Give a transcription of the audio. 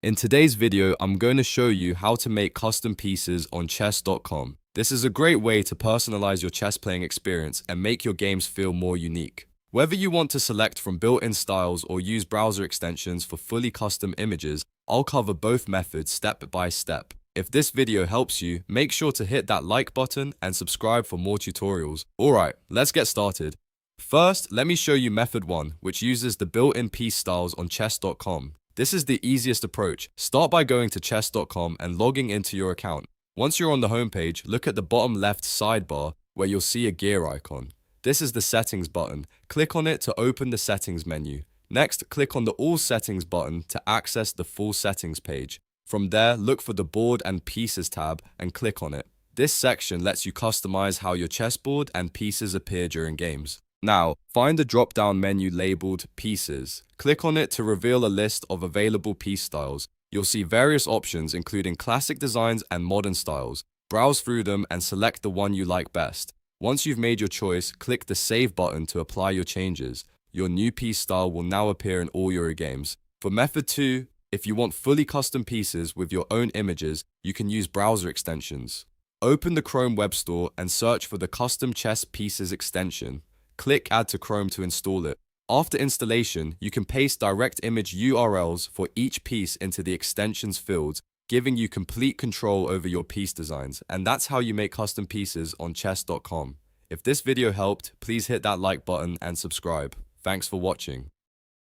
In today's video, I'm going to show you how to make custom pieces on chess.com. This is a great way to personalize your chess playing experience and make your games feel more unique. Whether you want to select from built-in styles or use browser extensions for fully custom images, I'll cover both methods step by step. If this video helps you, make sure to hit that like button and subscribe for more tutorials. Alright, let's get started. First, let me show you method 1, which uses the built-in piece styles on chess.com. This is the easiest approach. Start by going to chess.com and logging into your account. Once you're on the homepage, look at the bottom left sidebar where you'll see a gear icon. This is the settings button. Click on it to open the settings menu. Next, click on the all settings button to access the full settings page. From there, look for the board and pieces tab and click on it. This section lets you customize how your chessboard and pieces appear during games. Now, find the drop-down menu labeled Pieces. Click on it to reveal a list of available piece styles. You'll see various options including classic designs and modern styles. Browse through them and select the one you like best. Once you've made your choice, click the Save button to apply your changes. Your new piece style will now appear in all your games. For method 2, if you want fully custom pieces with your own images, you can use browser extensions. Open the Chrome Web Store and search for the Custom Chess Pieces extension. Click Add to Chrome to install it. After installation, you can paste direct image URLs for each piece into the extensions fields, giving you complete control over your piece designs. And that's how you make custom pieces on chess.com. If this video helped, please hit that like button and subscribe. Thanks for watching.